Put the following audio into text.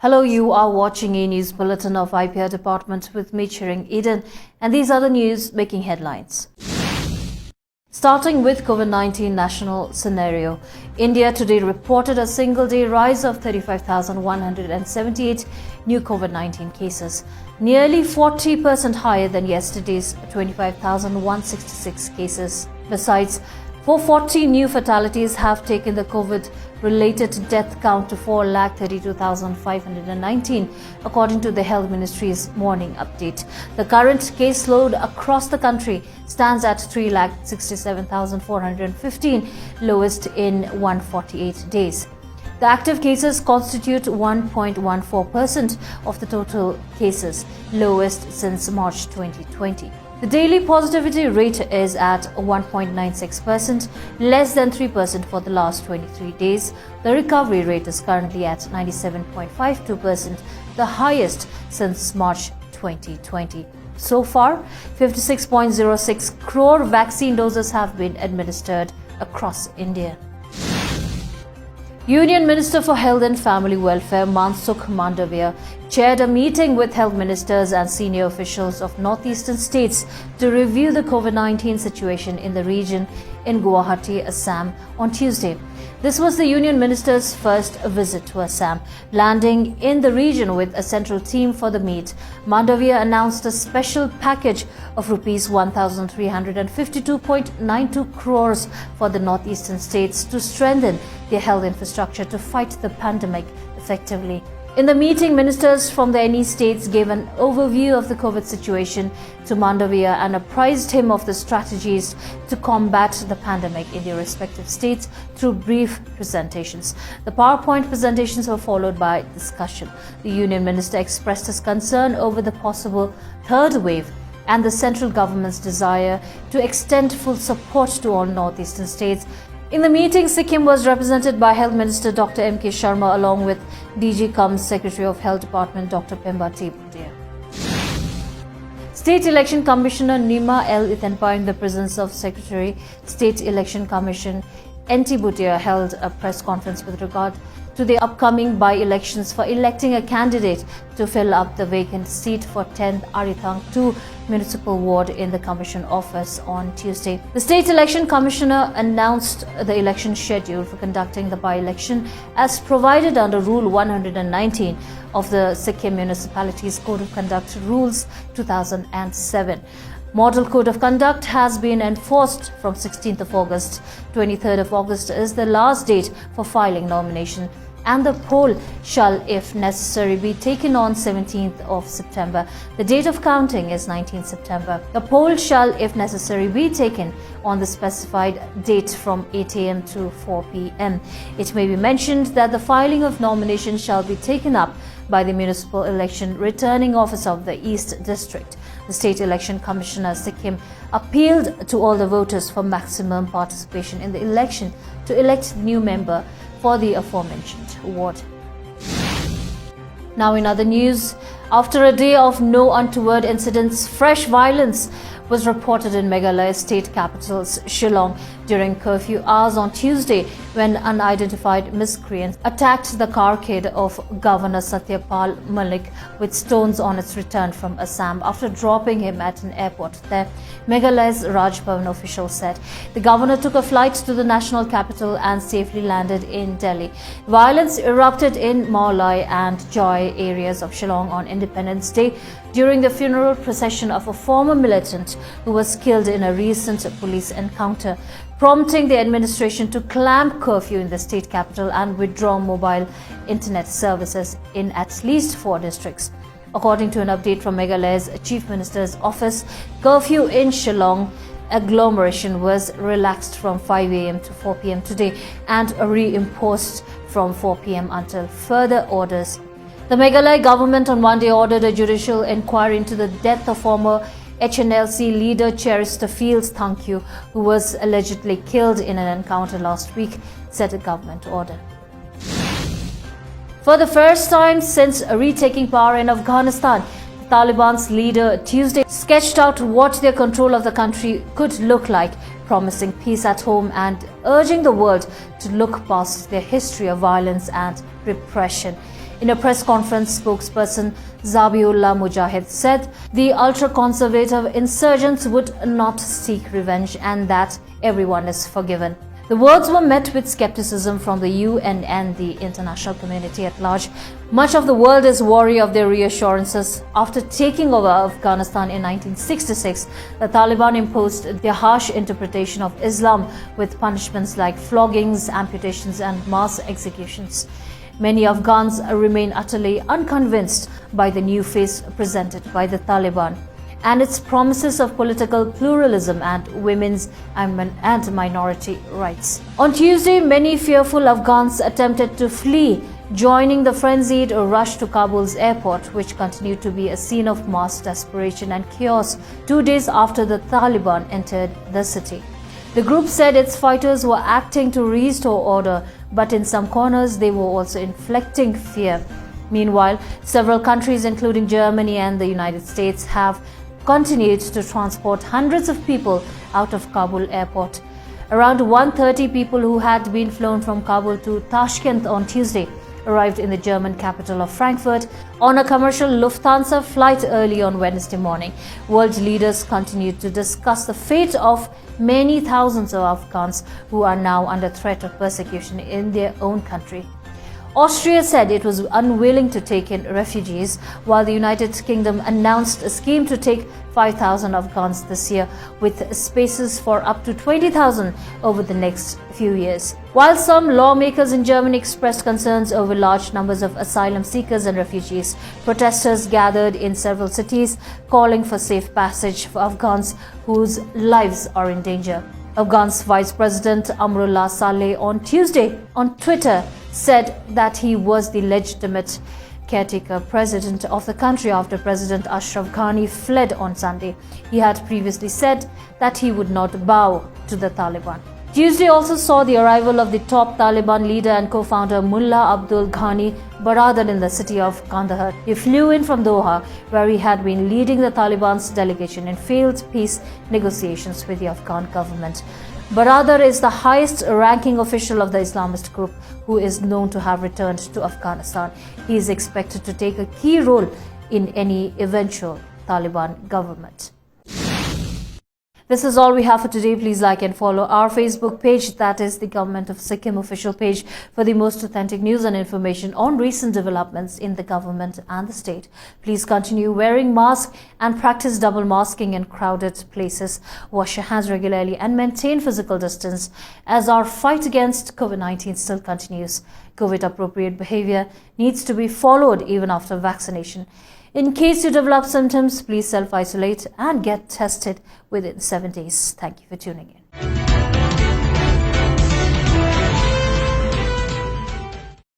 Hello, you are watching eNEWS Bulletin of IPR Department with me, Chiring Eden, and these are the news making headlines. Starting with COVID-19 national scenario, India today reported a single-day rise of 35,178 new COVID-19 cases, nearly 40% higher than yesterday's 25,166 cases. Besides, 440 new fatalities have taken the COVID-related death count to 4,32,519, according to the Health Ministry's morning update. The current caseload across the country stands at 3,67,415, lowest in 148 days. The active cases constitute 1.14% of the total cases, lowest since March 2020. The daily positivity rate is at 1.96%, less than 3% for the last 23 days. The recovery rate is currently at 97.52%, the highest since March 2020. So far, 56.06 crore vaccine doses have been administered across India. Union Minister for Health and Family Welfare Mansukh Mandavia chaired a meeting with health ministers and senior officials of northeastern states to review the COVID-19 situation in the region in Guwahati, Assam on Tuesday. This was the Union Minister's first visit to Assam. Landing in the region with a central team for the meet, Mandavia announced a special package of Rs 1,352.92 crores for the northeastern states to strengthen their health infrastructure to fight the pandemic effectively. In the meeting, ministers from the NE states gave an overview of the COVID situation to Mandavia and apprised him of the strategies to combat the pandemic in their respective states through brief presentations. The PowerPoint presentations were followed by discussion. The Union Minister expressed his concern over the possible third wave and the central government's desire to extend full support to all northeastern states. In the meeting, Sikkim was represented by Health Minister Dr. M.K. Sharma along with DG Cum Secretary of Health Department Dr. Pembati Bhutia. State Election Commissioner Nima L. Ithenpa, in the presence of Secretary, State Election Commission N.T. Bhutia, held a press conference with regard to the upcoming by-elections for electing a candidate to fill up the vacant seat for 10th Arithang 2 Municipal Ward in the Commission office on Tuesday. The State Election Commissioner announced the election schedule for conducting the by-election as provided under Rule 119 of the Sikkim Municipalities Code of Conduct Rules 2007. Model Code of Conduct has been enforced from 16th of August. 23rd of August is the last date for filing nomination, and the poll shall, if necessary, be taken on 17th of September. The date of counting is 19th September. The poll shall, if necessary, be taken on the specified date from 8 a.m. to 4 p.m. It may be mentioned that the filing of nomination shall be taken up by the Municipal Election Returning Officer of the East District. The State Election Commissioner Sikkim appealed to all the voters for maximum participation in the election to elect the new member for the aforementioned ward. Now in other news, after a day of no untoward incidents, fresh violence was reported in Meghalaya's state capital's Shillong during curfew hours on Tuesday when unidentified miscreants attacked the carcade of Governor Satyapal Malik with stones on its return from Assam after dropping him at an airport there. Meghalaya's Raj Bhavan official said the governor took a flight to the national capital and safely landed in Delhi. Violence erupted in Maulai and Joy areas of Shillong on Independence Day during the funeral procession of a former militant who was killed in a recent police encounter, prompting the administration to clamp curfew in the state capital and withdraw mobile internet services in at least 4 districts. According to an update from Meghalaya's Chief Minister's office, curfew in Shillong agglomeration was relaxed from 5 a.m. to 4 p.m. today and reimposed from 4 p.m. until further orders. The Meghalaya government on Monday ordered a judicial inquiry into the death of former HNLC leader Cherister Fields Thankyu, who was allegedly killed in an encounter last week, said a government order. For the first time since retaking power in Afghanistan, the Taliban's leader Tuesday sketched out what their control of the country could look like, promising peace at home and urging the world to look past their history of violence and repression. In a press conference, spokesperson Zabiullah Mujahid said the ultra-conservative insurgents would not seek revenge and that everyone is forgiven. The words were met with skepticism from the UN and the international community at large. Much of the world is wary of their reassurances. After taking over Afghanistan in 1966, the Taliban imposed their harsh interpretation of Islam with punishments like floggings, amputations and mass executions. Many Afghans remain utterly unconvinced by the new face presented by the Taliban and its promises of political pluralism and women's and minority rights. On Tuesday, many fearful Afghans attempted to flee, joining the frenzied rush to Kabul's airport, which continued to be a scene of mass desperation and chaos 2 days after the Taliban entered the city. The group said its fighters were acting to restore order, but in some corners they were also inflicting fear. Meanwhile, several countries, including Germany and the United States, have continued to transport hundreds of people out of Kabul airport. Around 130 people who had been flown from Kabul to Tashkent on Tuesday arrived in the German capital of Frankfurt on a commercial Lufthansa flight early on Wednesday morning. World leaders continued to discuss the fate of many thousands of Afghans who are now under threat of persecution in their own country. Austria said it was unwilling to take in refugees, while the United Kingdom announced a scheme to take 5,000 Afghans this year, with spaces for up to 20,000 over the next few years. While some lawmakers in Germany expressed concerns over large numbers of asylum seekers and refugees, protesters gathered in several cities calling for safe passage for Afghans whose lives are in danger. Afghan's Vice President Amrullah Saleh on Tuesday on Twitter said that he was the legitimate caretaker president of the country after President Ashraf Ghani fled on Sunday. He had previously said that he would not bow to the Taliban. Tuesday also saw the arrival of the top Taliban leader and co-founder Mullah Abdul Ghani Baradar in the city of Kandahar. He flew in from Doha, where he had been leading the Taliban's delegation in failed peace negotiations with the Afghan government. Baradar is the highest-ranking official of the Islamist group, who is known to have returned to Afghanistan. He is expected to take a key role in any eventual Taliban government. This is all we have for today. Please like and follow our Facebook page, that is the Government of Sikkim official page, for the most authentic news and information on recent developments in the government and the state. Please continue wearing masks and practice double masking in crowded places. Wash your hands regularly and maintain physical distance as our fight against COVID-19 still continues. COVID-appropriate behavior needs to be followed even after vaccination. In case you develop symptoms, please self-isolate and get tested within 7 days. Thank you for tuning in.